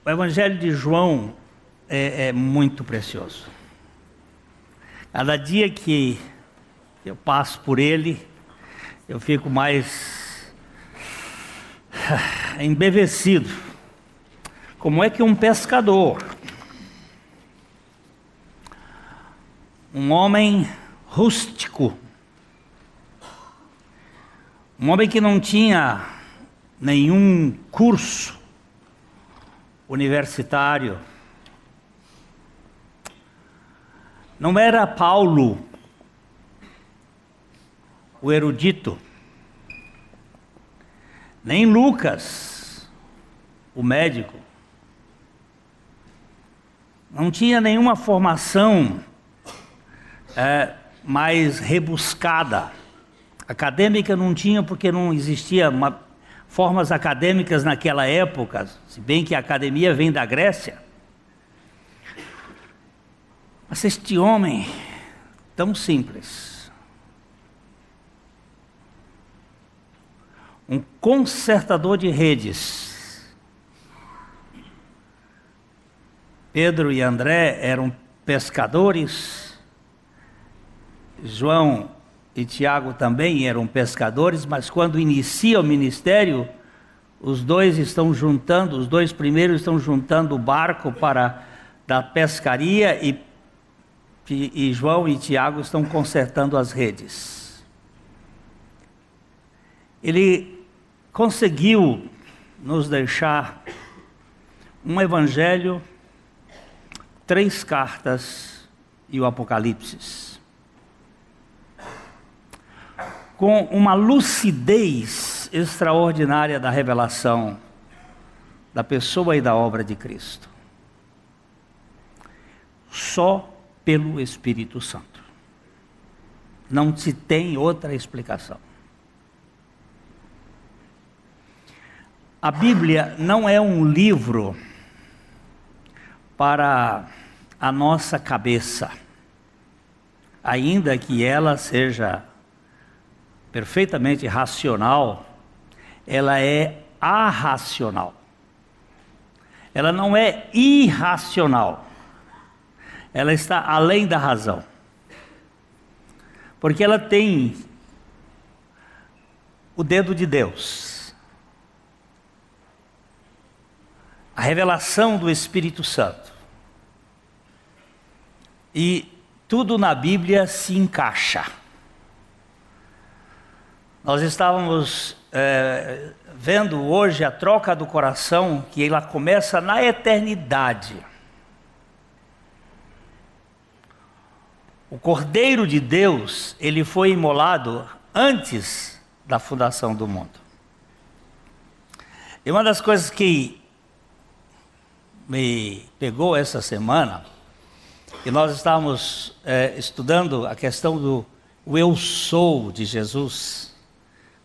O Evangelho de João é muito precioso. Cada dia que eu passo por ele, eu fico mais embevecido. Como é que um pescador, um homem rústico, um homem que não tinha nenhum curso universitário, não era Paulo, o erudito, nem Lucas, o médico, não tinha nenhuma formação mais rebuscada. Acadêmica não tinha, porque não existia formas acadêmicas naquela época, se bem que a academia vem da Grécia. Mas este homem tão simples, um consertador de redes. Pedro e André eram pescadores, João e Tiago também eram pescadores, mas quando inicia o ministério, os dois primeiros estão juntando o barco da pescaria e João e Tiago estão consertando as redes. Ele conseguiu nos deixar um evangelho, 3 cartas e o Apocalipse, com uma lucidez extraordinária da revelação da pessoa e da obra de Cristo. Só pelo Espírito Santo. Não se tem outra explicação. A Bíblia não é um livro para a nossa cabeça, ainda que ela seja perfeitamente racional, ela é arracional. Ela não é irracional. Ela está além da razão. Porque ela tem o dedo de Deus. A revelação do Espírito Santo. E tudo na Bíblia se encaixa. Nós estávamos vendo hoje a troca do coração, que ela começa na eternidade. O Cordeiro de Deus, ele foi imolado antes da fundação do mundo. E uma das coisas que me pegou essa semana, que nós estávamos estudando a questão do eu sou de Jesus,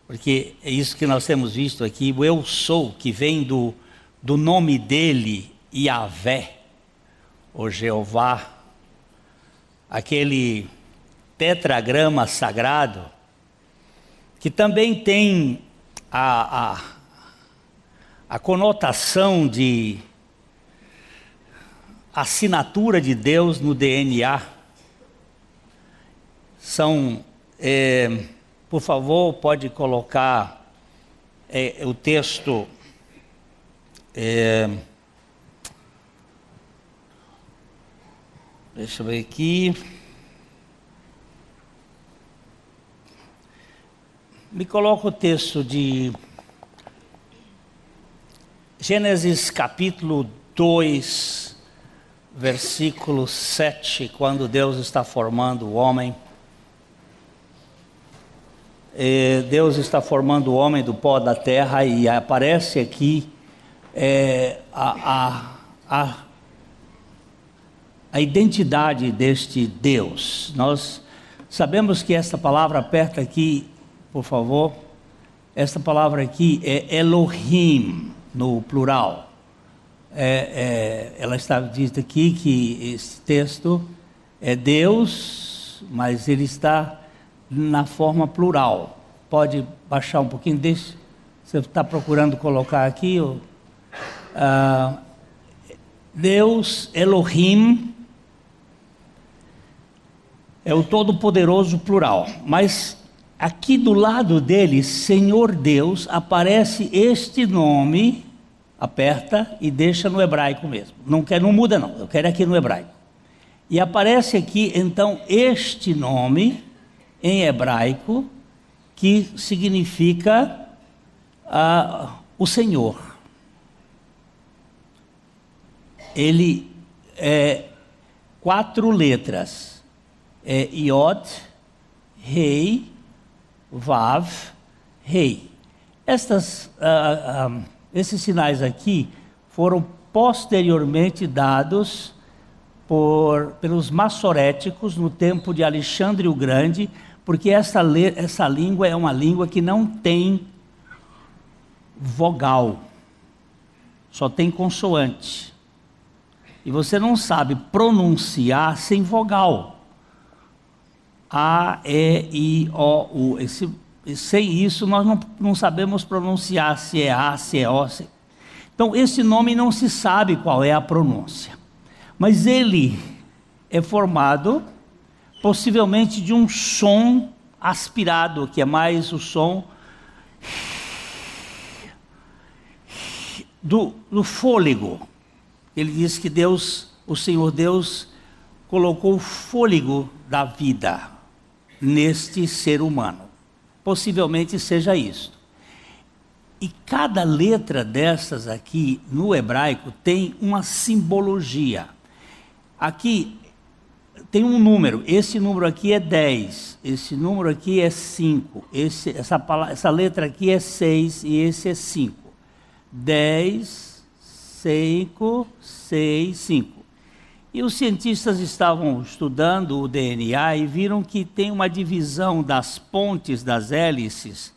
porque é isso que nós temos visto aqui, o eu sou, que vem do nome dele, Yahvé, ou Jeová, aquele tetragrama sagrado, que também tem a conotação de assinatura de Deus no DNA. São, por favor, pode colocar o texto. Deixa eu ver aqui. Me coloca o texto de Gênesis capítulo 2, versículo 7, quando Deus está formando o homem. Deus está formando o homem do pó da terra e aparece aqui a identidade deste Deus. Nós sabemos que esta palavra, aperta aqui, por favor, esta palavra aqui é Elohim, no plural. Ela está dita aqui que esse texto é Deus, mas ele está na forma plural. Pode baixar um pouquinho, deixa. Você está procurando colocar aqui, Deus Elohim é o Todo-Poderoso plural, mas aqui do lado dele, Senhor Deus, aparece este nome, aperta e deixa no hebraico mesmo. Não muda não, eu quero aqui no hebraico. E aparece aqui então este nome em hebraico que significa o Senhor. Ele é 4 letras, Yod, Rei, Vav, Rei. Esses sinais aqui foram posteriormente dados pelos massoréticos no tempo de Alexandre o Grande, porque essa língua é uma língua que não tem vogal, só tem consoante. E você não sabe pronunciar sem vogal. A, E, I, O, U. Sem isso nós não sabemos pronunciar se é A, se é O. Então esse nome não se sabe qual é a pronúncia. Mas ele é formado possivelmente de um som aspirado, que é mais o som do fôlego. Ele diz que Deus, o Senhor Deus, colocou o fôlego da vida neste ser humano. Possivelmente seja isso. E cada letra dessas aqui, no hebraico, tem uma simbologia. Aqui tem um número, esse número aqui é 10, esse número aqui é 5, essa letra aqui é 6 e esse é 5. 10, 5, 6, 5. E os cientistas estavam estudando o DNA e viram que tem uma divisão das pontes das hélices,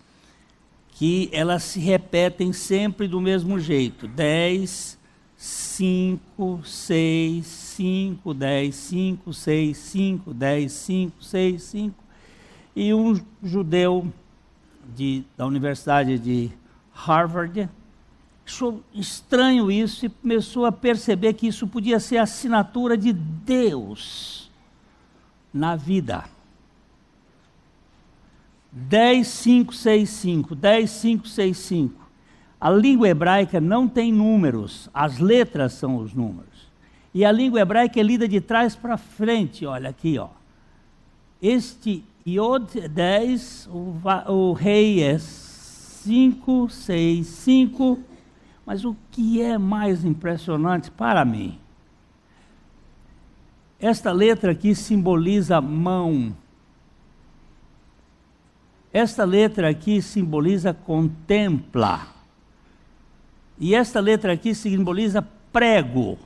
que elas se repetem sempre do mesmo jeito. 10, 5, 6, 5, 10, 5, 6, 5, 10, 5, 6, 5. E um judeu da Universidade de Harvard achou estranho isso e começou a perceber que isso podia ser a assinatura de Deus na vida. 10, 5, 6, 5, 10, 5, 6, 5. A língua hebraica não tem números, as letras são os números. E a língua hebraica é lida de trás para frente, olha aqui, ó. Este Yod é 10, o rei é 5, 6, 5. Mas o que é mais impressionante para mim, esta letra aqui simboliza mão. Esta letra aqui simboliza contempla. E esta letra aqui simboliza prego.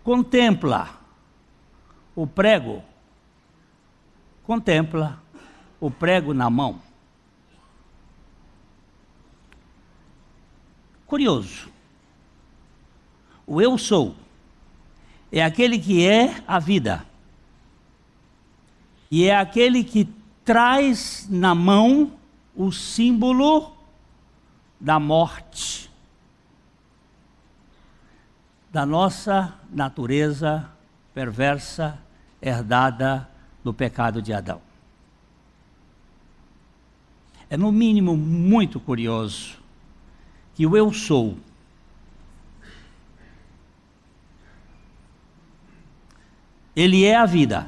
Contempla. O prego contempla o prego na mão. Curioso. O eu sou é aquele que é a vida. E é aquele que traz na mão o símbolo da morte, da nossa natureza perversa, herdada do pecado de Adão. É no mínimo muito curioso que o eu sou ele é a vida.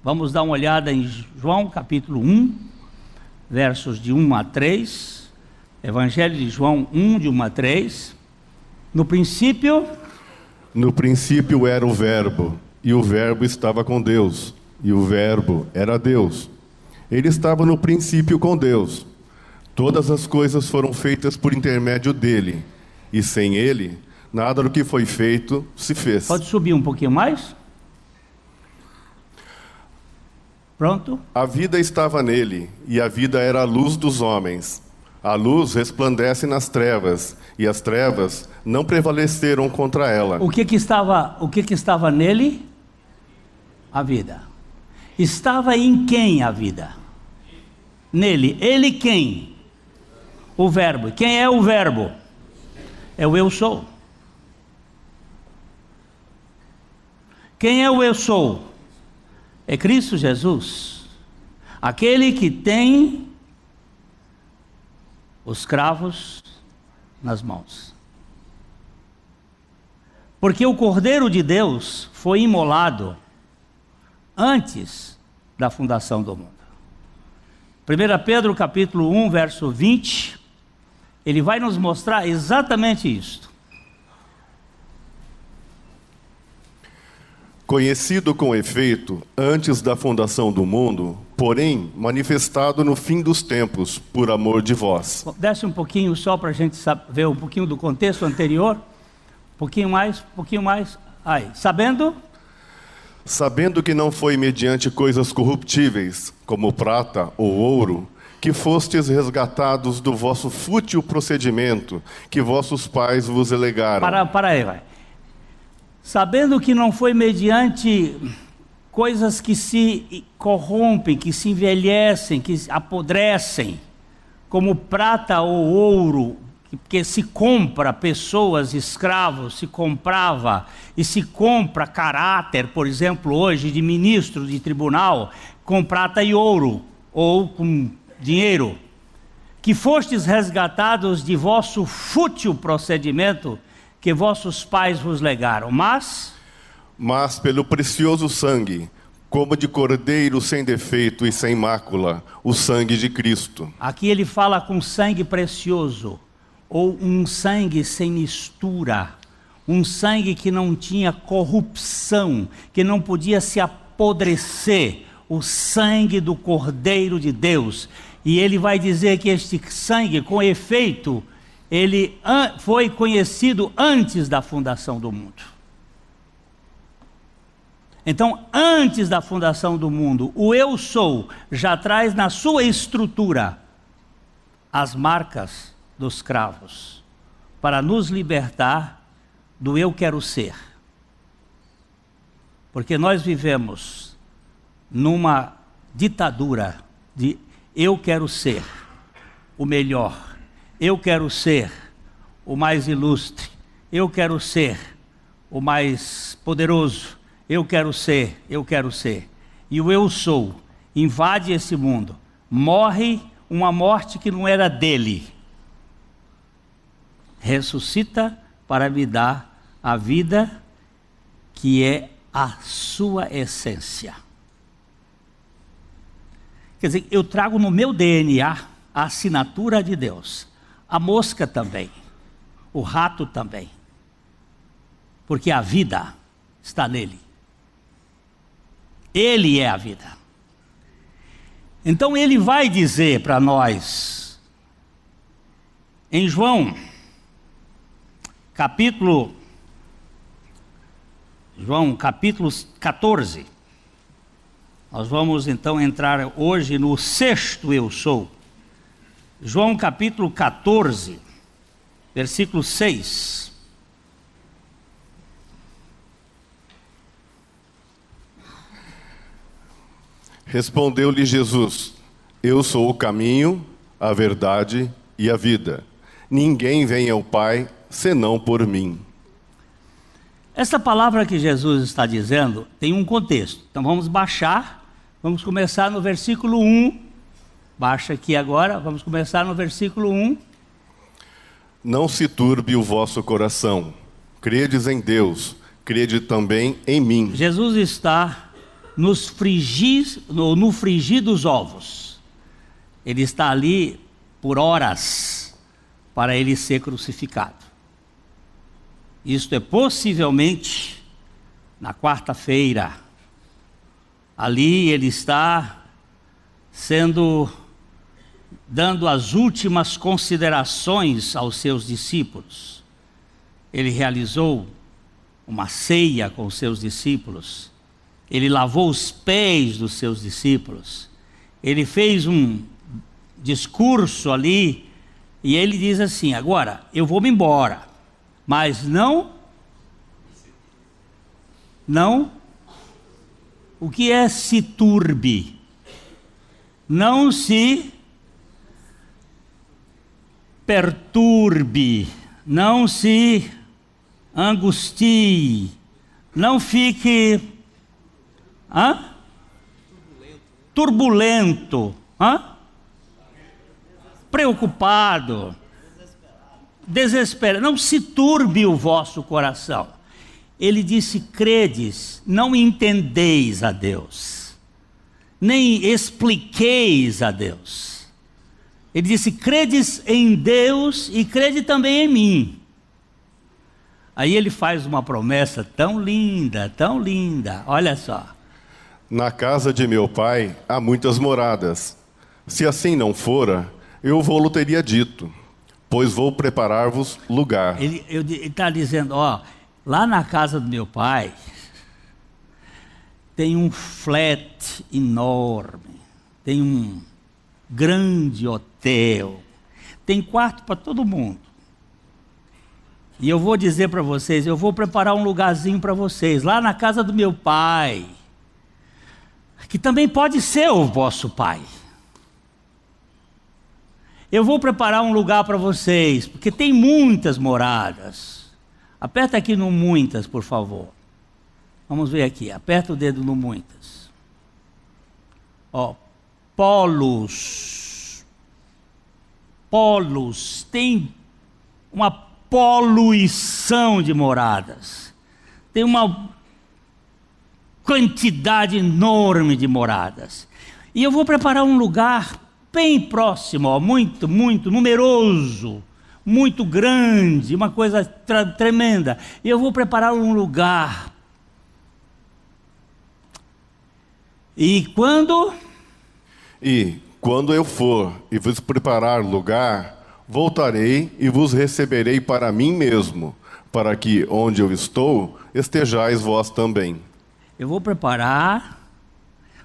Vamos dar uma olhada em João capítulo 1, versos de 1 a 3. Evangelho de João 1, de 1 a 3. No princípio era o Verbo, e o Verbo estava com Deus, e o Verbo era Deus. Ele estava no princípio com Deus. Todas as coisas foram feitas por intermédio dele, e sem ele, nada do que foi feito se fez. Pode subir um pouquinho mais? Pronto? A vida estava nele, e a vida era a luz dos homens. A luz resplandece nas trevas, e as trevas não prevaleceram contra ela. O que estava nele? A vida. Estava em quem a vida? Nele. Ele quem? O Verbo. E quem é o Verbo? É o eu sou. Quem é o eu sou? É Cristo Jesus. Aquele que tem os cravos nas mãos. Porque o Cordeiro de Deus foi imolado antes da fundação do mundo. 1 Pedro capítulo 1, verso 20, ele vai nos mostrar exatamente isto. Conhecido com efeito antes da fundação do mundo, porém manifestado no fim dos tempos, por amor de vós. Desce um pouquinho só para a gente ver um pouquinho do contexto anterior. Um pouquinho mais. Aí, Sabendo que não foi mediante coisas corruptíveis, como prata ou ouro, que fostes resgatados do vosso fútil procedimento, que vossos pais vos elegaram. Para aí, vai. Sabendo que não foi mediante coisas que se corrompem, que se envelhecem, que apodrecem, como prata ou ouro, que se compra pessoas, escravos, se comprava e se compra caráter, por exemplo, hoje de ministro de tribunal, com prata e ouro, ou com dinheiro, que fostes resgatados de vosso fútil procedimento, que vossos pais vos legaram, mas pelo precioso sangue, como de cordeiro sem defeito e sem mácula, o sangue de Cristo. Aqui ele fala com sangue precioso, ou um sangue sem mistura, um sangue que não tinha corrupção, que não podia se apodrecer, o sangue do Cordeiro de Deus. E ele vai dizer que este sangue, com efeito, ele foi conhecido antes da fundação do mundo. Então, antes da fundação do mundo, o eu sou já traz na sua estrutura as marcas dos cravos, para nos libertar do eu quero ser. Porque nós vivemos numa ditadura de eu quero ser o melhor, eu quero ser o mais ilustre, eu quero ser o mais poderoso, eu quero ser. E o eu sou invade esse mundo, morre uma morte que não era dele, ressuscita para me dar a vida que é a sua essência. Quer dizer, eu trago no meu DNA a assinatura de Deus. A mosca também, o rato também, porque a vida está nele. Ele é a vida. Então ele vai dizer para nós, em João capítulo 14, nós vamos então entrar hoje no sexto eu sou. João capítulo 14, versículo 6. Respondeu-lhe Jesus: Eu sou o caminho, a verdade e a vida. Ninguém vem ao Pai senão por mim. Essa palavra que Jesus está dizendo tem um contexto. Então vamos baixar, vamos começar no versículo 1. Baixa aqui agora, vamos começar no versículo 1. Não se turbe o vosso coração. Credes em Deus, crede também em mim. Jesus está no frigir dos ovos. Ele está ali por horas para ele ser crucificado. Isto é possivelmente na quarta-feira. Ali ele está dando as últimas considerações aos seus discípulos. Ele realizou uma ceia com os seus discípulos. Ele lavou os pés dos seus discípulos. Ele fez um discurso ali e ele diz assim: agora eu vou me embora, mas não, o que é se turbe? Não se perturbe, não se angustie, não fique turbulento, preocupado, desesperado, não se turbe o vosso coração. Ele disse: credes, não entendeis a Deus, nem expliqueis a Deus. Ele disse: credes em Deus e crede também em mim. Aí ele faz uma promessa tão linda, olha só. Na casa de meu pai há muitas moradas. Se assim não fora, eu vou-lo teria dito, pois vou preparar-vos lugar. Ele está dizendo: lá na casa do meu pai tem um flat enorme, tem um grande hotel, tem quarto para todo mundo. E eu vou dizer para vocês, eu vou preparar um lugarzinho para vocês, lá na casa do meu pai, que também pode ser o vosso pai. Eu vou preparar um lugar para vocês, porque tem muitas moradas. Aperta aqui no muitas, por favor. Vamos ver aqui, aperta o dedo no muitas. Polos. Polos, tem uma poluição de moradas. Tem uma quantidade enorme de moradas. E eu vou preparar um lugar bem próximo, muito numeroso, muito grande, uma coisa tremenda. E eu vou preparar um lugar. E quando eu for e vos preparar lugar, voltarei e vos receberei para mim mesmo, para que onde eu estou, estejais vós também. Eu vou preparar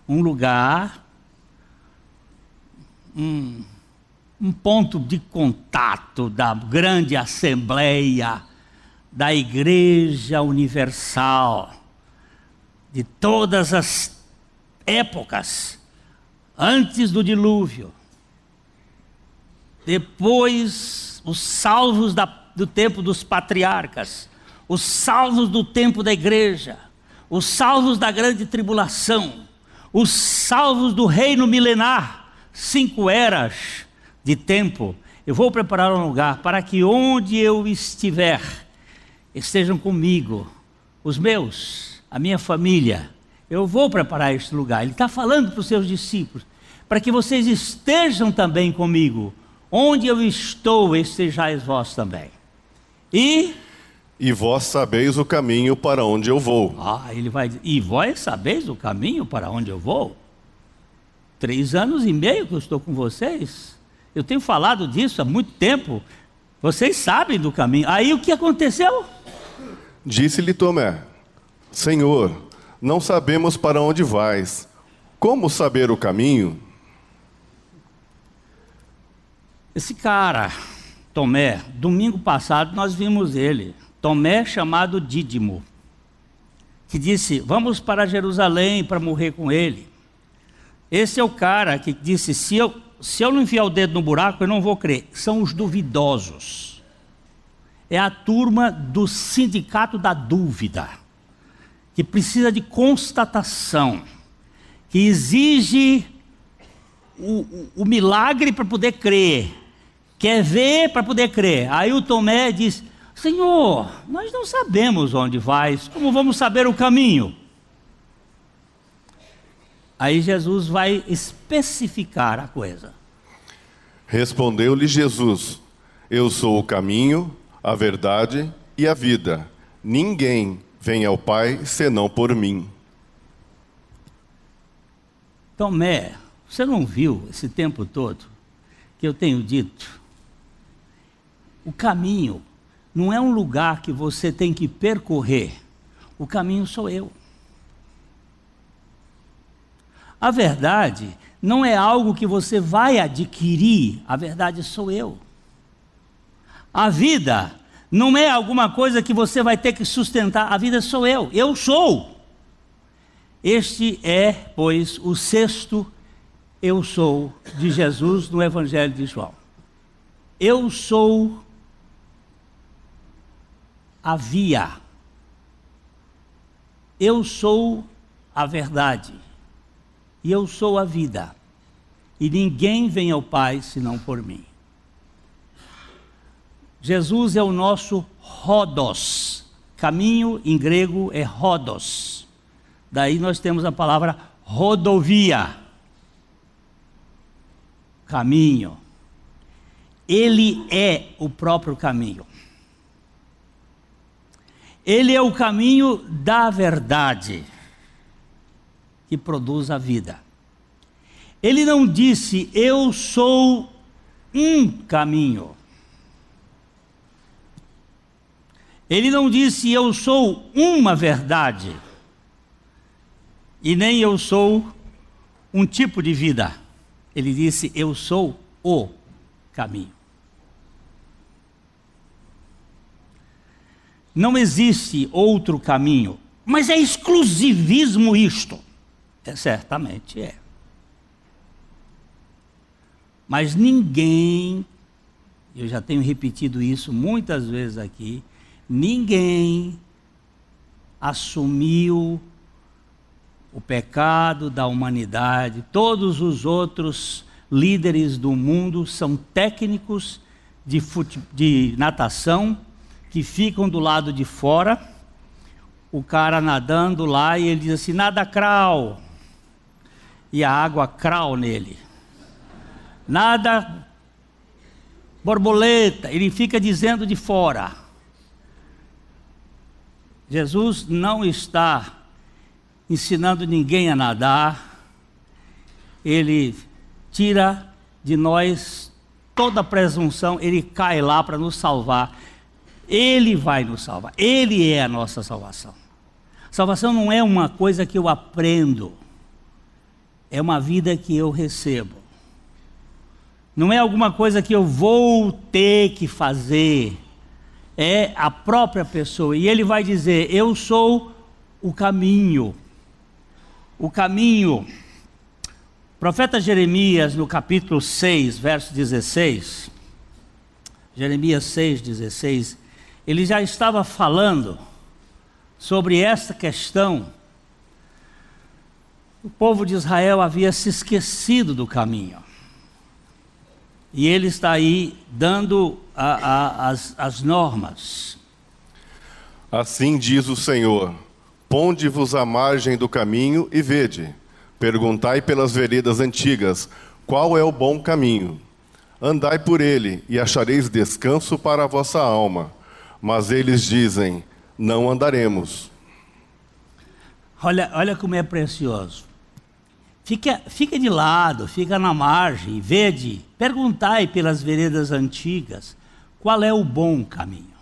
um lugar, um ponto de contato da grande assembleia, da Igreja Universal, de todas as épocas, antes do dilúvio, depois os salvos do tempo dos patriarcas, os salvos do tempo da igreja, os salvos da grande tribulação, os salvos do reino milenar, 5 eras de tempo. Eu vou preparar um lugar para que onde eu estiver, estejam comigo, os meus, a minha família. Eu vou preparar este lugar. Ele está falando para os seus discípulos, para que vocês estejam também comigo. Onde eu estou, estejais vós também. E vós sabeis o caminho para onde eu vou. Ele vai dizer: e vós sabeis o caminho para onde eu vou? 3 anos e meio que eu estou com vocês. Eu tenho falado disso há muito tempo. Vocês sabem do caminho. Aí o que aconteceu? Disse-lhe Tomé: Senhor, não sabemos para onde vais. Como saber o caminho? Esse cara, Tomé, domingo passado nós vimos ele. Tomé, chamado Dídimo, que disse: vamos para Jerusalém para morrer com ele. Esse é o cara que disse: se eu não enfiar o dedo no buraco, eu não vou crer. São os duvidosos. É a turma do sindicato da dúvida, que precisa de constatação, que exige o milagre para poder crer, quer ver para poder crer. Aí o Tomé diz: Senhor, nós não sabemos onde vais, como vamos saber o caminho? Aí Jesus vai especificar a coisa. Respondeu-lhe Jesus: Eu sou o caminho, a verdade e a vida. Ninguém vem ao Pai senão por mim. Tomé, você não viu esse tempo todo que eu tenho dito? O caminho não é um lugar que você tem que percorrer. O caminho sou eu. A verdade não é algo que você vai adquirir. A verdade sou eu. A vida não é alguma coisa que você vai ter que sustentar. A vida sou eu. Eu sou. Este é, pois, o 6º eu sou de Jesus no Evangelho de João. Eu sou a via. Eu sou a verdade. E eu sou a vida. E ninguém vem ao Pai senão por mim. Jesus é o nosso Rhodos. Caminho em grego é Rhodos. Daí nós temos a palavra rodovia. Caminho. Ele é o próprio caminho. Ele é o caminho da verdade, que produz a vida. Ele não disse, eu sou um caminho. Ele não disse, eu sou uma verdade. E nem eu sou um tipo de vida. Ele disse, eu sou o caminho. Não existe outro caminho. Mas é exclusivismo isto? Certamente é. Mas ninguém, eu já tenho repetido isso muitas vezes aqui, ninguém assumiu o pecado da humanidade. Todos os outros líderes do mundo são técnicos de natação que ficam do lado de fora, o cara nadando lá e ele diz assim, nada crawl, e a água crawl nele. Nada borboleta, ele fica dizendo de fora. Jesus não está ensinando ninguém a nadar, ele tira de nós toda a presunção, ele cai lá para nos salvar, ele vai nos salvar, ele é a nossa salvação. Salvação não é uma coisa que eu aprendo, é uma vida que eu recebo. Não é alguma coisa que eu vou ter que fazer, é a própria pessoa. E ele vai dizer, eu sou o caminho. O caminho. O profeta Jeremias, no capítulo 6, verso 16, Jeremias 6, 16, ele já estava falando sobre essa questão. O povo de Israel havia se esquecido do caminho. E ele está aí dando as normas. Assim diz o Senhor, ponde-vos à margem do caminho e vede, perguntai pelas veredas antigas, qual é o bom caminho? Andai por ele e achareis descanso para a vossa alma. Mas eles dizem, não andaremos. Olha como é precioso. Fica de lado, fica na margem, vede, perguntai pelas veredas antigas, qual é o bom caminho?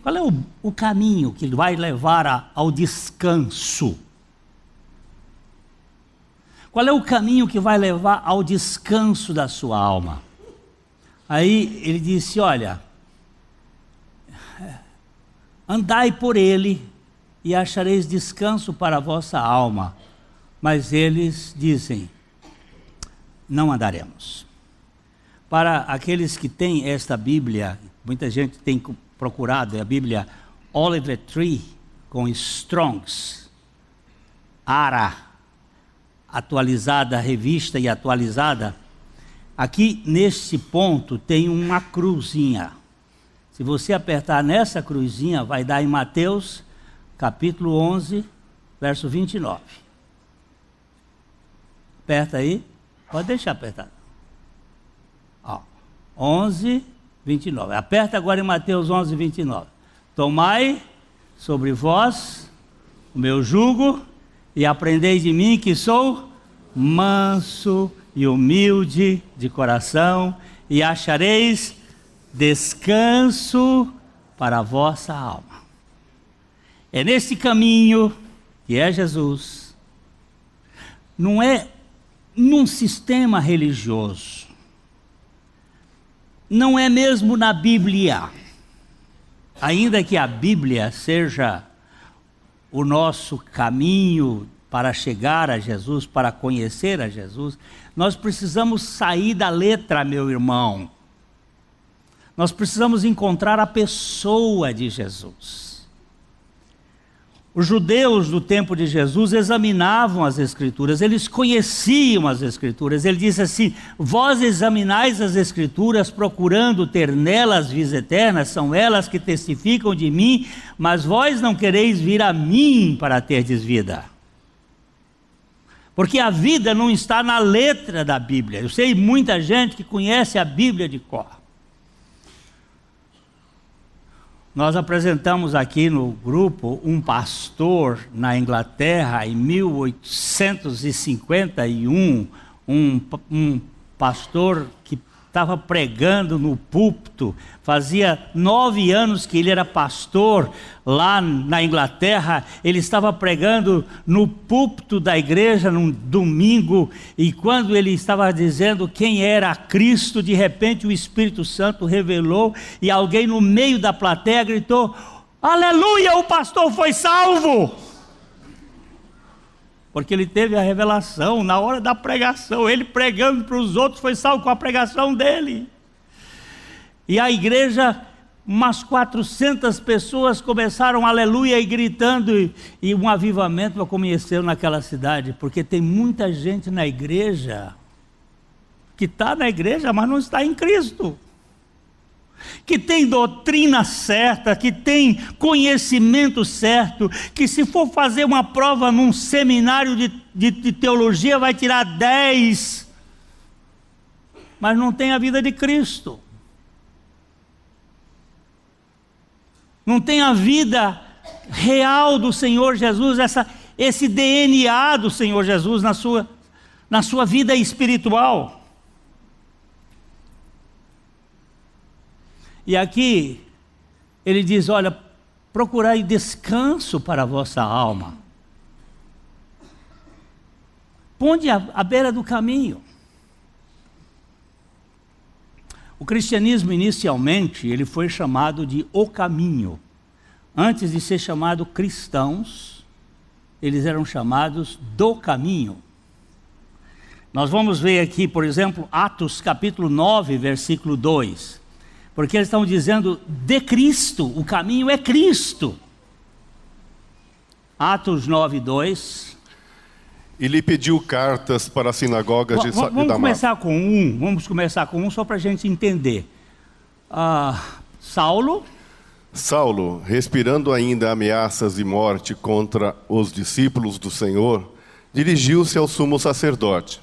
Qual é o caminho que vai levar ao descanso? Qual é o caminho que vai levar ao descanso da sua alma? Aí ele disse, olha, andai por ele e achareis descanso para a vossa alma. Mas eles dizem, não andaremos. Para aqueles que têm esta Bíblia, muita gente tem procurado, é a Bíblia Oliver Tree, com Strongs, ARA, atualizada, revista e atualizada. Aqui neste ponto tem uma cruzinha. Se você apertar nessa cruzinha, vai dar em Mateus, capítulo 11, verso 29. Aperta aí, pode deixar apertado. 11, 29. Aperta agora em Mateus 11, 29. Tomai sobre vós o meu jugo e aprendei de mim que sou manso e humilde de coração e achareis descanso para a vossa alma. É nesse caminho que é Jesus. Não é num sistema religioso. Não é mesmo na Bíblia. Ainda que a Bíblia seja o nosso caminho para chegar a Jesus, para conhecer a Jesus, nós precisamos sair da letra, meu irmão. Nós precisamos encontrar a pessoa de Jesus. Os judeus do tempo de Jesus examinavam as Escrituras, eles conheciam as Escrituras. Ele disse assim: vós examinais as Escrituras procurando ter nelas vida eterna, são elas que testificam de mim, mas vós não quereis vir a mim para terdes vida. Porque a vida não está na letra da Bíblia. Eu sei muita gente que conhece a Bíblia de cor. Nós apresentamos aqui no grupo um pastor na Inglaterra em 1851, um pastor que estava pregando no púlpito. Fazia 9 anos que ele era pastor lá na Inglaterra. Ele estava pregando no púlpito da igreja num domingo, e quando ele estava dizendo quem era Cristo, de repente o Espírito Santo revelou, e alguém no meio da plateia gritou: aleluia, o pastor foi salvo! Porque ele teve a revelação na hora da pregação. Ele pregando para os outros foi salvo com a pregação dele. E a igreja, umas 400 pessoas começaram aleluia e gritando, e um avivamento aconteceu naquela cidade, porque tem muita gente na igreja que está na igreja, mas não está em Cristo, que tem doutrina certa, que tem conhecimento certo, que se for fazer uma prova num seminário de teologia vai tirar 10, mas não tem a vida de Cristo, não tem a vida real do Senhor Jesus, esse DNA do Senhor Jesus na sua vida espiritual. E aqui ele diz: olha, procurai descanso para a vossa alma. Ponde à beira do caminho. O cristianismo inicialmente ele foi chamado de o caminho. Antes de ser chamado cristãos, eles eram chamados do caminho. Nós vamos ver aqui, por exemplo, Atos capítulo 9, versículo 2. Porque eles estão dizendo de Cristo, o caminho é Cristo. Atos 9, 2. E lhe pediu cartas para as sinagogas de Damasco. Vamos começar com um só para a gente entender. Saulo, respirando ainda ameaças de morte contra os discípulos do Senhor, dirigiu-se ao sumo sacerdote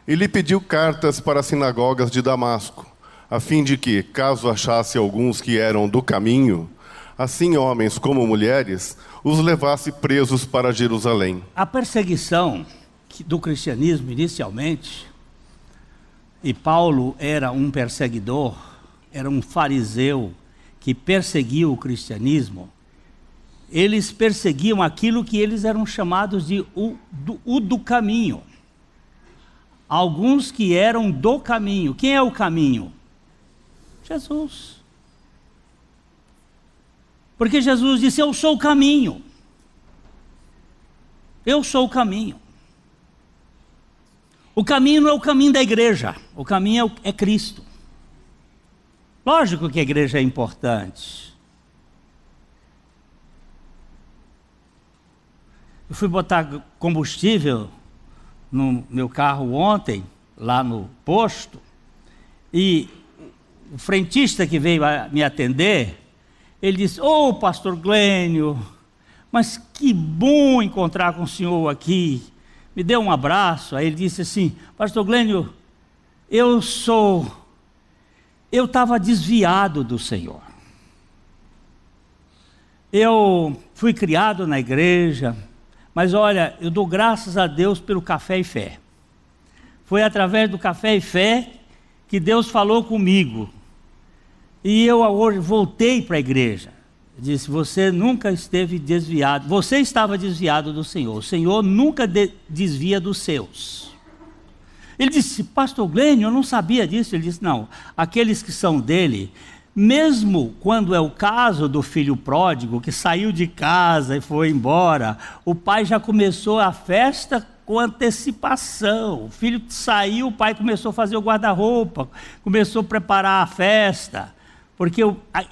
e lhe pediu cartas para as sinagogas de Damasco, a fim de que, caso achasse alguns que eram do caminho, assim homens como mulheres, os levasse presos para Jerusalém. A perseguição do cristianismo inicialmente, e Paulo era um perseguidor, era um fariseu que perseguia o cristianismo. Eles perseguiam aquilo que eles eram chamados de o do caminho. Alguns que eram do caminho. Quem é o caminho? Jesus. Porque Jesus disse: eu sou o caminho. Eu sou o caminho. O caminho não é o caminho da igreja, o caminho é Cristo. Lógico que a igreja é importante. Eu fui botar combustível no meu carro ontem, lá no posto, e o frentista que veio me atender, ele disse: ô pastor Glênio, mas que bom encontrar com o senhor aqui, me deu um abraço. Aí ele disse assim: pastor Glênio, eu estava desviado do Senhor, eu fui criado na igreja, mas olha, eu dou graças a Deus pelo Café e Fé. Foi através do Café e Fé que Deus falou comigo. E eu hoje voltei para a igreja. Eu disse: você nunca esteve desviado, você estava desviado do Senhor. O Senhor nunca desvia dos seus. Ele disse: pastor Glênio, eu não sabia disso. Ele disse: não, aqueles que são dele Mesmo quando é o caso do filho pródigo, que saiu de casa e foi embora, o pai já começou a festa com antecipação. O filho saiu, o pai começou a fazer o guarda-roupa, começou a preparar a festa, porque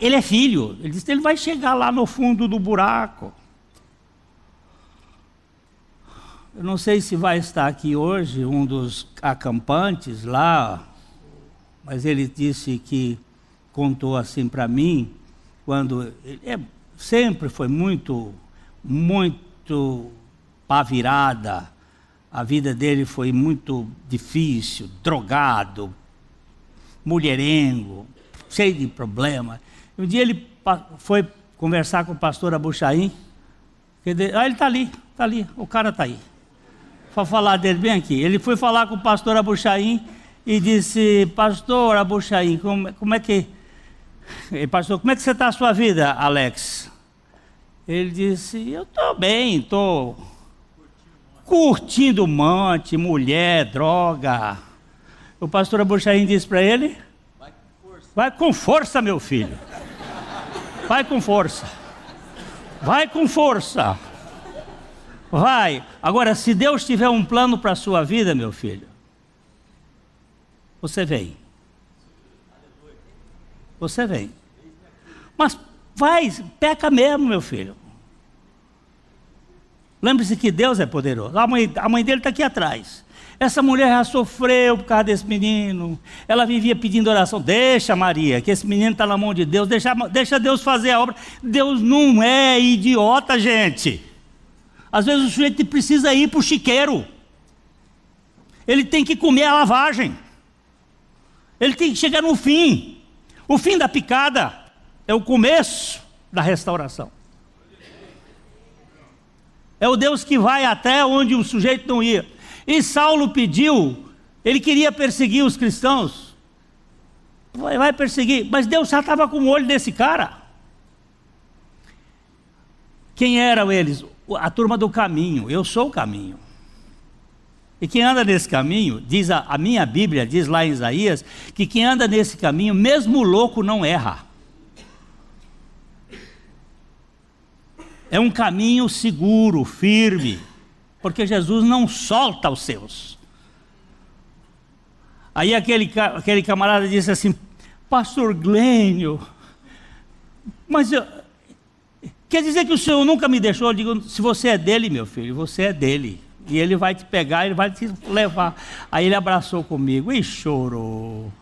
ele é filho. Ele disse que ele vai chegar lá no fundo do buraco. Eu não sei se vai estar aqui hoje um dos acampantes lá, mas ele disse que contou assim para mim, quando ele sempre foi muito pá virada, a vida dele foi muito difícil, drogado, mulherengo, cheio de problema. Um dia ele foi conversar com o pastor Abuchaim, ele está ali, o cara está aí. Para falar dele bem aqui, ele foi falar com o pastor Abuchaim e disse: pastor Abuchaim, como é que... pastor, como é que você está a sua vida, Alex? Ele disse: eu estou bem, estou curtindo um monte, mulher, droga. O pastor Abuchaim disse para ele: vai com força, meu filho. Vai com força. Vai com força. Vai. Agora, se Deus tiver um plano para a sua vida, meu filho, você vem. Você vem. Mas vai, peca mesmo, meu filho. Lembre-se que Deus é poderoso. A mãe dele está aqui atrás. Essa mulher já sofreu por causa desse menino. Ela vivia pedindo oração. Deixa, Maria, que esse menino está na mão de Deus. Deixa Deus fazer a obra. Deus não é idiota, gente. Às vezes o sujeito precisa ir para o chiqueiro. Ele tem que comer a lavagem. Ele tem que chegar no fim. O fim da picada é o começo da restauração. É o Deus que vai até onde o sujeito não ia. E Saulo pediu, ele queria perseguir os cristãos. Vai perseguir, mas Deus já estava com o olho desse cara. Quem eram eles? A turma do caminho. Eu sou o caminho. E quem anda nesse caminho, diz a minha Bíblia, diz lá em Isaías, que quem anda nesse caminho, mesmo louco, não erra. É um caminho seguro, firme, porque Jesus não solta os seus. Aí aquele camarada disse assim: pastor Glênio, mas quer dizer que o Senhor nunca me deixou? Eu digo: se você é dele, meu filho, você é dele. E ele vai te pegar, ele vai te levar. Aí ele abraçou comigo e chorou.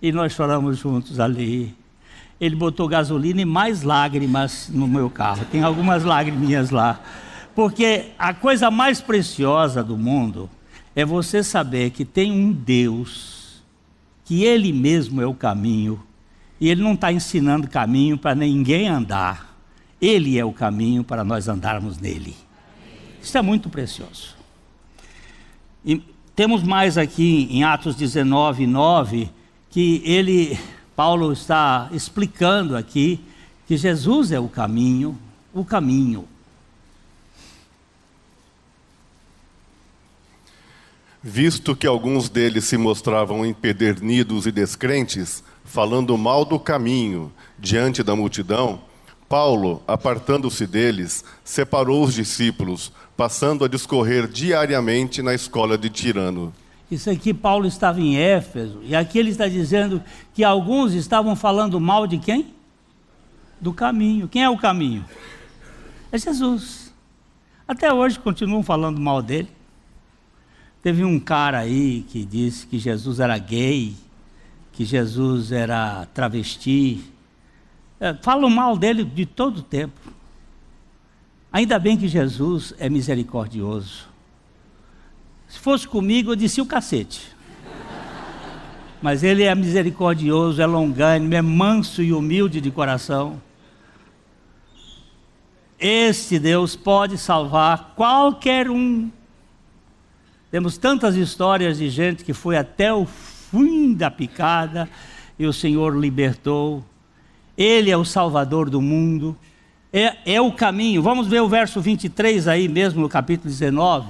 E nós choramos juntos ali. Ele botou gasolina e mais lágrimas no meu carro. Tem algumas lagriminhas lá. Porque a coisa mais preciosa do mundo é você saber que tem um Deus, que Ele mesmo é o caminho. E Ele não está ensinando caminho para ninguém andar. Ele é o caminho para nós andarmos nele. Isso é muito precioso. E temos mais aqui em Atos 19, 9, que Paulo está explicando aqui que Jesus é o caminho, o caminho. Visto que alguns deles se mostravam empedernidos e descrentes, falando mal do caminho diante da multidão, Paulo, apartando-se deles, separou os discípulos, passando a discorrer diariamente na escola de Tirano. Isso aqui, Paulo estava em Éfeso, e aqui ele está dizendo que alguns estavam falando mal de quem? Do caminho. Quem é o caminho? É Jesus. Até hoje continuam falando mal dele. Teve um cara aí que disse que Jesus era gay, que Jesus era travesti. Falam mal dele de todo o tempo. Ainda bem que Jesus é misericordioso. Se fosse comigo, eu disse o cacete. Mas ele é misericordioso, é longânimo, é manso e humilde de coração. Este Deus pode salvar qualquer um. Temos tantas histórias de gente que foi até o fim da picada e o Senhor libertou. Ele é o Salvador do mundo, é o caminho. Vamos ver o verso 23 aí mesmo, no capítulo 19.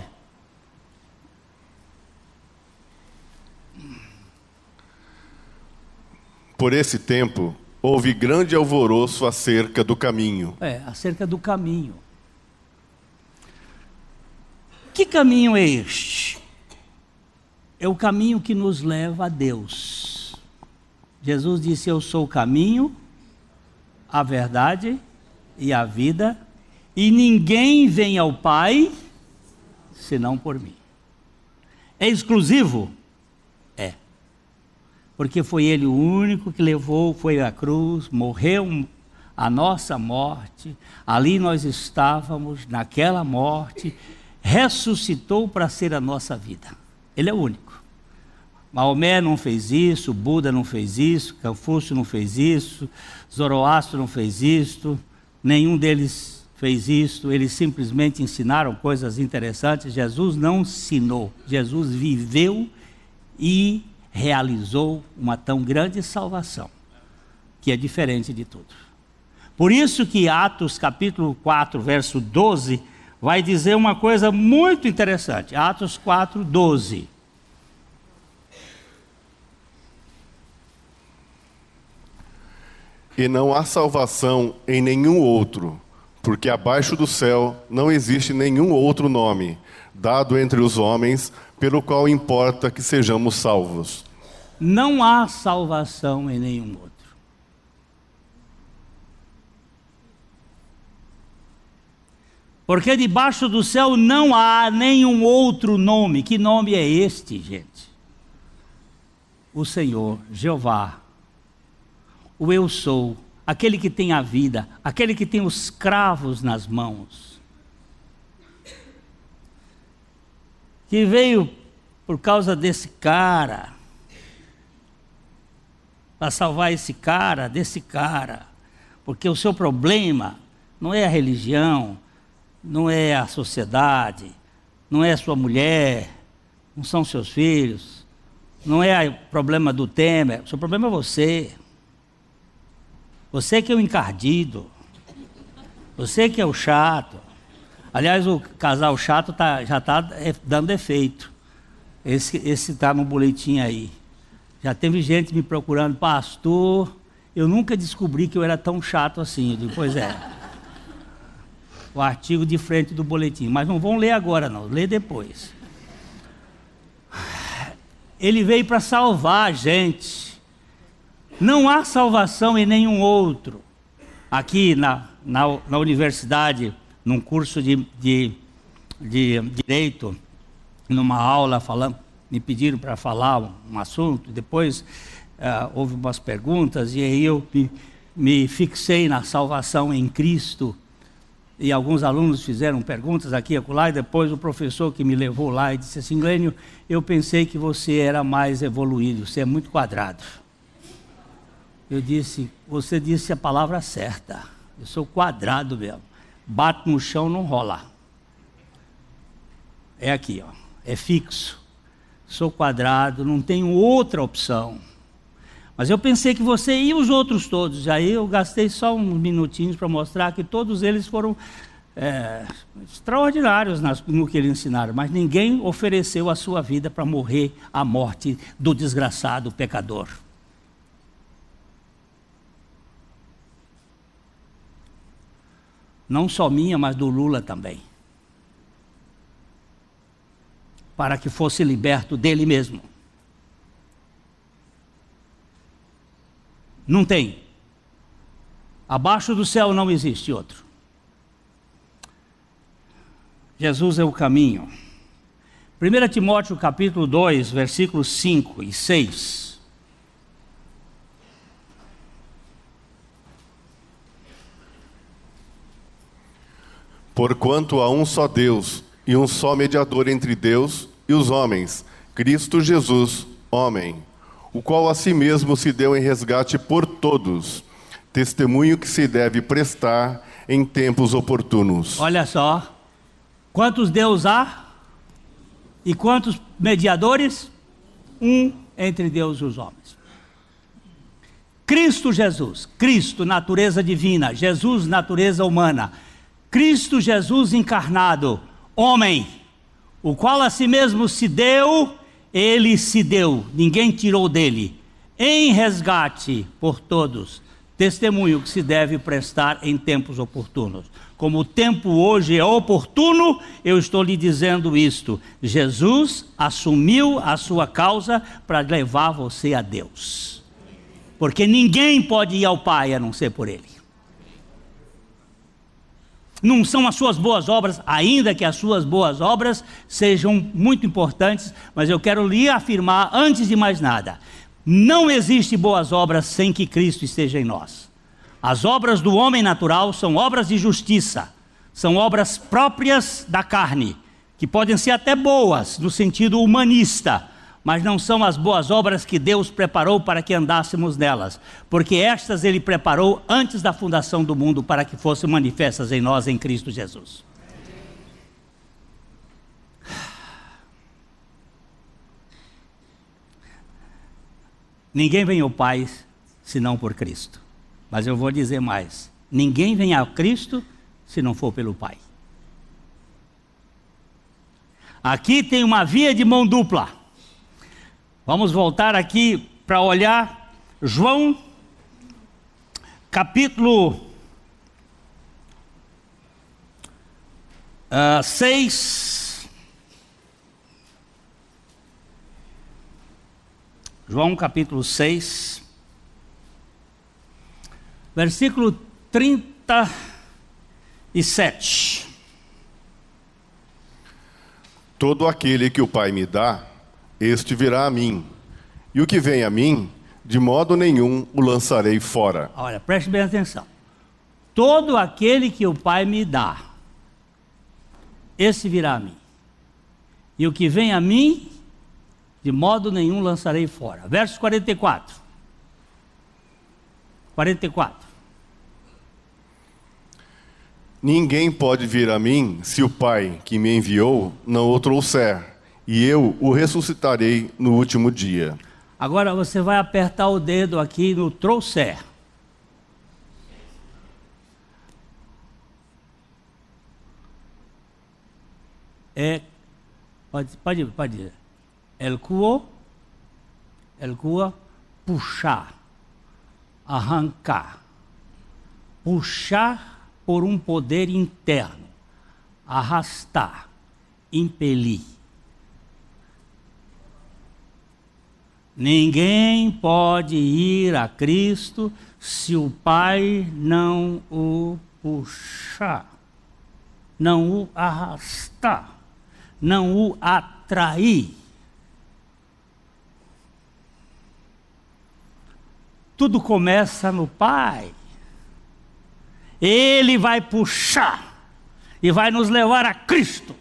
Por esse tempo, houve grande alvoroço acerca do caminho. Acerca do caminho. Que caminho é este? É o caminho que nos leva a Deus. Jesus disse: eu sou o caminho, a verdade e a vida, e ninguém vem ao Pai senão por mim. É exclusivo? É. Porque foi Ele o único que levou, foi à cruz, morreu a nossa morte, ali nós estávamos, naquela morte, ressuscitou para ser a nossa vida. Ele é o único. Maomé não fez isso, Buda não fez isso, Confúcio não fez isso, Zoroastro não fez isso, nenhum deles fez isso. Eles simplesmente ensinaram coisas interessantes. Jesus não ensinou, Jesus viveu e realizou uma tão grande salvação, que é diferente de tudo. Por isso que Atos capítulo 4, verso 12, vai dizer uma coisa muito interessante. Atos 4, 12. E não há salvação em nenhum outro, porque abaixo do céu não existe nenhum outro nome, dado entre os homens, pelo qual importa que sejamos salvos. Não há salvação em nenhum outro. Porque debaixo do céu não há nenhum outro nome. Que nome é este, gente? O Senhor, Jeová, o eu sou, aquele que tem a vida, aquele que tem os cravos nas mãos, que veio por causa desse cara, para salvar esse cara, desse cara, porque o seu problema não é a religião, não é a sociedade, não é a sua mulher, não são seus filhos, não é o problema do Temer, o seu problema é você. Você que é o encardido, você que é o chato. Aliás, o casal chato já está dando efeito. Esse está no boletim aí. Já teve gente me procurando: pastor, eu nunca descobri que eu era tão chato assim. Eu digo: pois é. O artigo de frente do boletim. Mas não vão ler agora não, lê depois. Ele veio para salvar a gente. Não há salvação em nenhum outro. Aqui na universidade, num curso de Direito, numa aula falando, me pediram para falar um assunto, depois houve umas perguntas, e aí eu me fixei na salvação em Cristo, e alguns alunos fizeram perguntas aqui e acolá, e depois o professor que me levou lá e disse assim: Glênio, eu pensei que você era mais evoluído, você é muito quadrado. Eu disse: você disse a palavra certa, eu sou quadrado mesmo, bato no chão, não rola. É aqui, ó, é fixo, sou quadrado, não tenho outra opção. Mas eu pensei que você e os outros todos, aí eu gastei só uns minutinhos para mostrar que todos eles foram extraordinários no que eles ensinaram, mas ninguém ofereceu a sua vida para morrer a morte do desgraçado pecador. Não só minha, mas do Lula também. Para que fosse liberto dele mesmo. Não tem. Abaixo do céu não existe outro. Jesus é o caminho. 1 Timóteo capítulo 2, versículos 5 e 6. Porquanto há um só Deus e um só mediador entre Deus e os homens, Cristo Jesus, homem, o qual a si mesmo se deu em resgate por todos, testemunho que se deve prestar em tempos oportunos. Olha só, quantos Deus há? E quantos mediadores? Um entre Deus e os homens. Cristo Jesus, Cristo, natureza divina, Jesus, natureza humana. Cristo Jesus encarnado, homem, o qual a si mesmo se deu, ele se deu, ninguém tirou dele, em resgate por todos, testemunho que se deve prestar em tempos oportunos. Como o tempo hoje é oportuno, eu estou lhe dizendo isto: Jesus assumiu a sua causa para levar você a Deus, porque ninguém pode ir ao Pai a não ser por Ele. Não são as suas boas obras, ainda que as suas boas obras sejam muito importantes, mas eu quero lhe afirmar, antes de mais nada, não existe boas obras sem que Cristo esteja em nós. As obras do homem natural são obras de justiça, são obras próprias da carne, que podem ser até boas no sentido humanista, mas não são as boas obras que Deus preparou para que andássemos nelas, porque estas Ele preparou antes da fundação do mundo para que fossem manifestas em nós em Cristo Jesus. Ninguém vem ao Pai senão por Cristo. Mas eu vou dizer mais: ninguém vem a Cristo se não for pelo Pai. Aqui tem uma via de mão dupla. Vamos voltar aqui para olhar João, capítulo 6. João capítulo 6, versículo 37. Todo aquele que o Pai me dá, este virá a mim. E o que vem a mim, de modo nenhum o lançarei fora. Olha, preste bem atenção. Todo aquele que o Pai me dá, esse virá a mim. E o que vem a mim, de modo nenhum lançarei fora. Verso 44. 44. Ninguém pode vir a mim se o Pai que me enviou não o trouxer, e eu o ressuscitarei no último dia. Agora você vai apertar o dedo aqui no trouxer. Pode dizer. El cuo, puxar, arrancar, puxar por um poder interno, arrastar, impelir. Ninguém pode ir a Cristo se o Pai não o puxar, não o arrastar, não o atrair. Tudo começa no Pai. Ele vai puxar e vai nos levar a Cristo.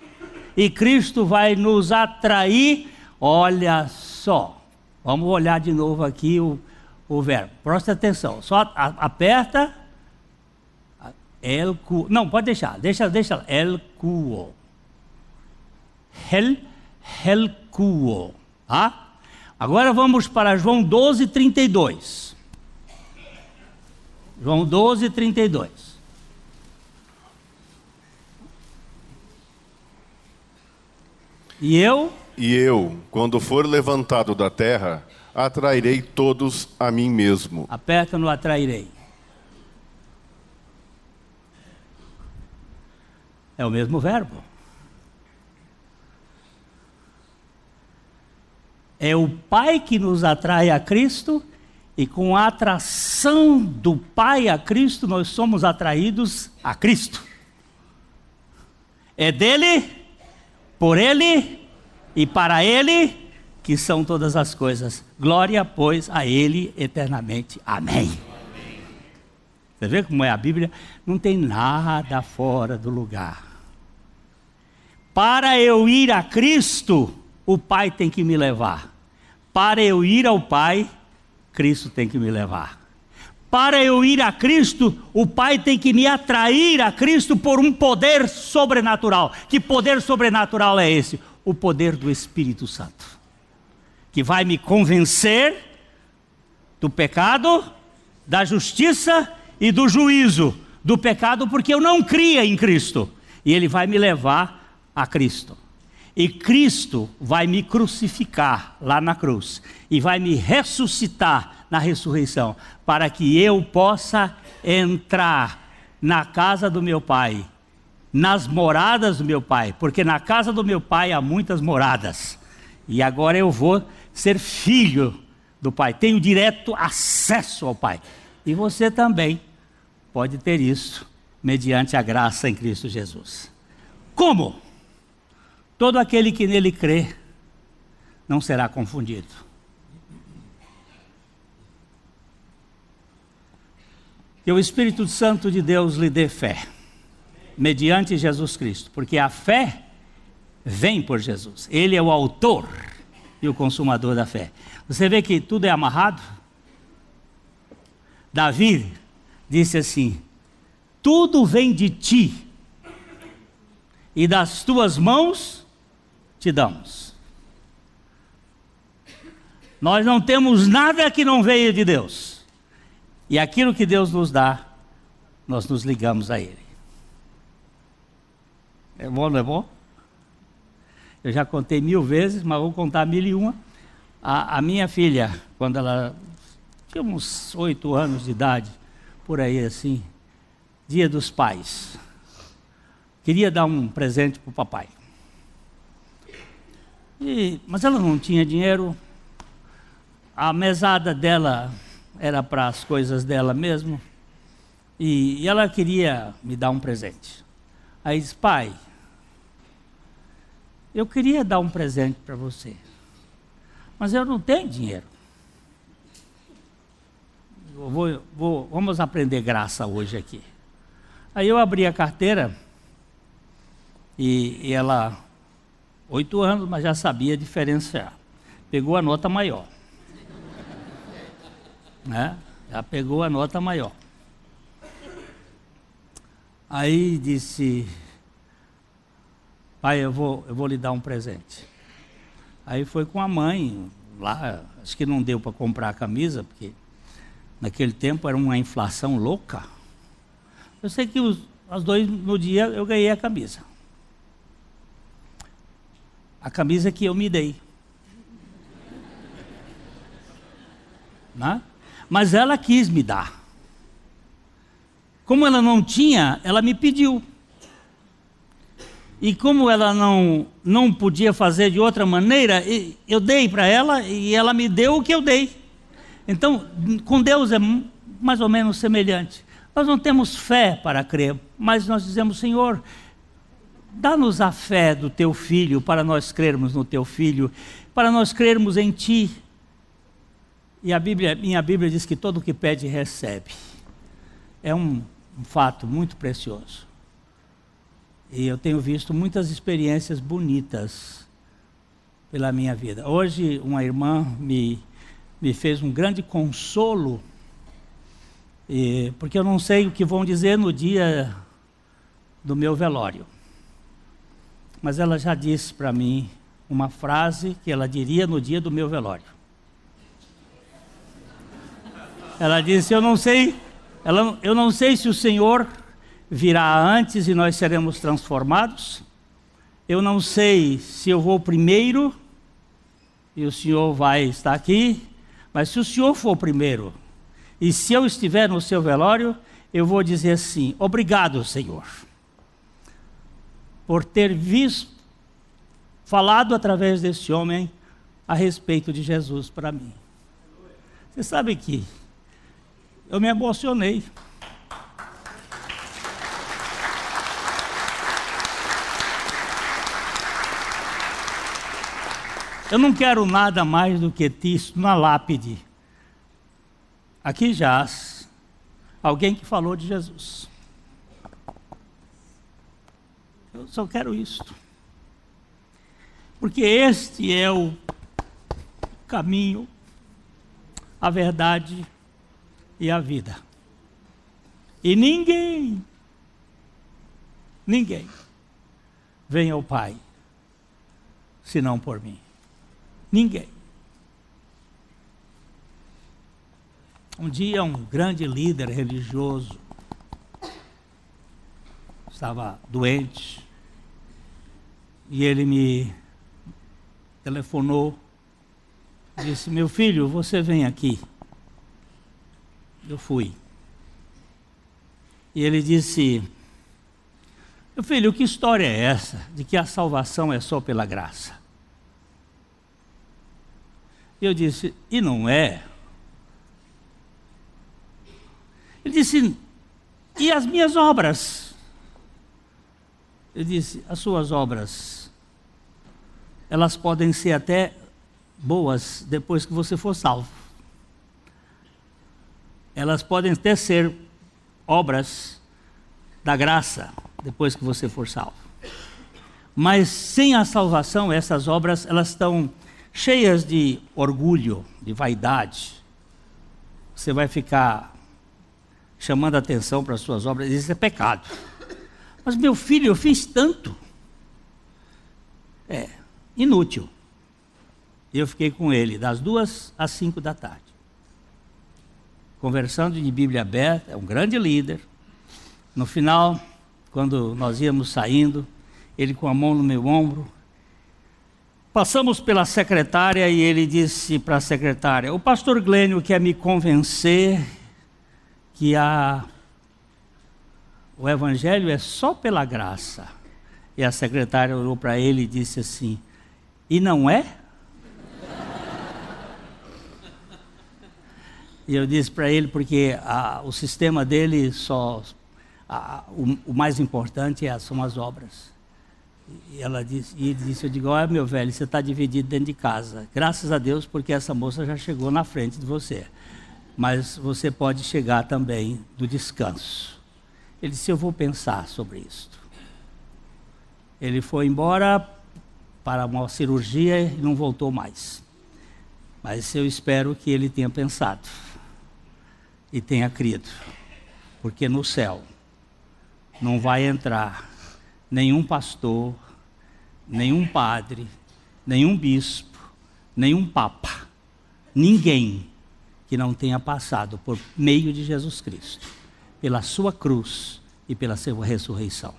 E Cristo vai nos atrair. Olha só. Vamos olhar de novo aqui o verbo. Presta atenção. Só aperta. El cuo. Não, pode deixar. Deixa. El cuo. El cuo. Tá? Agora vamos para João 12, 32. João 12, 32. E eu, quando for levantado da terra, atrairei todos a mim mesmo. Aperta no atrairei. É o mesmo verbo. É o Pai que nos atrai a Cristo, e com a atração do Pai a Cristo, nós somos atraídos a Cristo. É dele, por ele e para ele que são todas as coisas. Glória, pois, a ele eternamente. Amém. Você vê como é a Bíblia? Não tem nada fora do lugar. Para eu ir a Cristo, o Pai tem que me levar. Para eu ir ao Pai, Cristo tem que me levar. Para eu ir a Cristo, o Pai tem que me atrair a Cristo por um poder sobrenatural. Que poder sobrenatural é esse? O poder do Espírito Santo, que vai me convencer do pecado, da justiça e do juízo. Do pecado porque eu não cria em Cristo, e Ele vai me levar a Cristo. E Cristo vai me crucificar lá na cruz, e vai me ressuscitar na ressurreição, para que eu possa entrar na casa do meu Pai, nas moradas do meu Pai, porque na casa do meu Pai há muitas moradas, e agora eu vou ser filho do Pai, tenho direto acesso ao Pai, e você também pode ter isso, mediante a graça em Cristo Jesus. Como? Todo aquele que nele crê, não será confundido. Que o Espírito Santo de Deus lhe dê fé, mediante Jesus Cristo, porque a fé vem por Jesus. Ele é o autor e o consumador da fé. Você vê que tudo é amarrado? Davi disse assim: tudo vem de ti, e das tuas mãos te damos. Nós não temos nada que não veio de Deus. E aquilo que Deus nos dá, nós nos ligamos a Ele. É bom, não é bom? Eu já contei 1000 vezes, mas vou contar 1001. A minha filha, quando ela tinha uns 8 anos de idade, por aí assim, Dia dos Pais, queria dar um presente para o papai. Mas ela não tinha dinheiro, a mesada dela era para as coisas dela mesmo, e ela queria me dar um presente. Aí disse: pai, eu queria dar um presente para você, mas eu não tenho dinheiro. Vamos aprender graça hoje aqui. Aí eu abri a carteira, e ela, 8 anos, mas já sabia diferenciar. Pegou a nota maior. Né? Já pegou a nota maior. Aí disse: pai, eu vou lhe dar um presente. Aí foi com a mãe lá, acho que não deu para comprar a camisa, porque naquele tempo era uma inflação louca. Eu sei que as 2 no dia eu ganhei a camisa. A camisa que eu me dei. Né? Mas ela quis me dar. Como ela não tinha, ela me pediu. E como ela não podia fazer de outra maneira, eu dei para ela e ela me deu o que eu dei. Então, com Deus é mais ou menos semelhante. Nós não temos fé para crer, mas nós dizemos: Senhor, dá-nos a fé do Teu Filho, para nós crermos no Teu Filho, para nós crermos em Ti. E minha Bíblia diz que todo o que pede, recebe. É um fato muito precioso. E eu tenho visto muitas experiências bonitas pela minha vida. Hoje uma irmã me fez um grande consolo, porque eu não sei o que vão dizer no dia do meu velório. Mas ela já disse para mim uma frase que ela diria no dia do meu velório. Ela disse: eu não sei se o Senhor virá antes e nós seremos transformados. Eu não sei se eu vou primeiro e o Senhor vai estar aqui, mas se o Senhor for primeiro e se eu estiver no seu velório, eu vou dizer assim: obrigado, Senhor, por ter falado através desse homem a respeito de Jesus para mim. Você sabe que eu me emocionei. Eu não quero nada mais do que isso na lápide. Aqui jaz alguém que falou de Jesus. Eu só quero isto. Porque este é o caminho, a verdade e a vida. E ninguém vem ao Pai senão por mim. Ninguém. Um dia um grande líder religioso estava doente e ele me telefonou, disse: meu filho, você vem aqui. Eu fui. E ele disse: meu filho, que história é essa de que a salvação é só pela graça? E eu disse: e não é? Ele disse: e as minhas obras? Eu disse: as suas obras, elas podem ser até boas depois que você for salvo. Elas podem até ser obras da graça depois que você for salvo. Mas sem a salvação, essas obras, elas estão cheias de orgulho, de vaidade. Você vai ficar chamando atenção para as suas obras. Isso é pecado. Mas meu filho, eu fiz tanto. É inútil. E eu fiquei com ele das 2 às 5 da tarde, conversando de Bíblia aberta. É um grande líder. No final, quando nós íamos saindo, ele com a mão no meu ombro, passamos pela secretária e ele disse para a secretária: o pastor Glênio quer me convencer que o evangelho é só pela graça. E a secretária olhou para ele e disse assim: e não é? E eu disse para ele, porque o sistema dele o mais importante são as obras. E ele disse, eu digo: olha, meu velho, você está dividido dentro de casa. Graças a Deus, porque essa moça já chegou na frente de você. Mas você pode chegar também do descanso. Ele disse: eu vou pensar sobre isso. Ele foi embora para uma cirurgia e não voltou mais. Mas eu espero que ele tenha pensado e tenha crido, porque no céu não vai entrar nenhum pastor, nenhum padre, nenhum bispo, nenhum papa, ninguém que não tenha passado por meio de Jesus Cristo, pela sua cruz e pela sua ressurreição.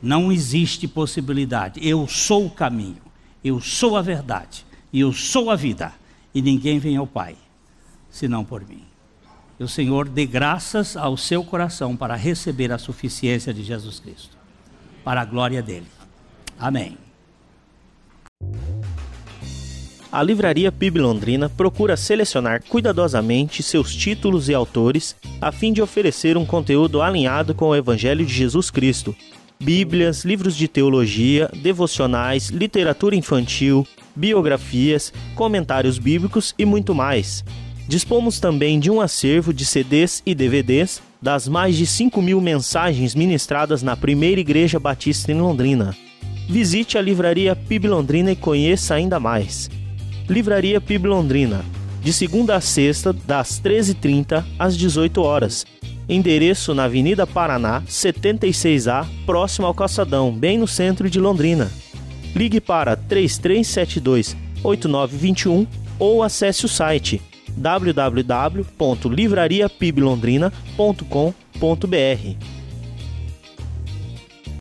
Não existe possibilidade. Eu sou o caminho, eu sou a verdade e eu sou a vida, e ninguém vem ao Pai senão por mim. E o Senhor dê graças ao seu coração para receber a suficiência de Jesus Cristo, para a glória dele. Amém. A Livraria PIB Londrina procura selecionar cuidadosamente seus títulos e autores a fim de oferecer um conteúdo alinhado com o Evangelho de Jesus Cristo. Bíblias, livros de teologia, devocionais, literatura infantil, biografias, comentários bíblicos e muito mais. Dispomos também de um acervo de CDs e DVDs das mais de 5.000 mensagens ministradas na Primeira Igreja Batista em Londrina. Visite a Livraria PIB Londrina e conheça ainda mais. Livraria PIB Londrina, de segunda a sexta, das 13h30 às 18h. Endereço na Avenida Paraná, 76A, próximo ao Calçadão, bem no centro de Londrina. Ligue para 3372-8921 ou acesse o site www.livrariapiblondrina.com.br.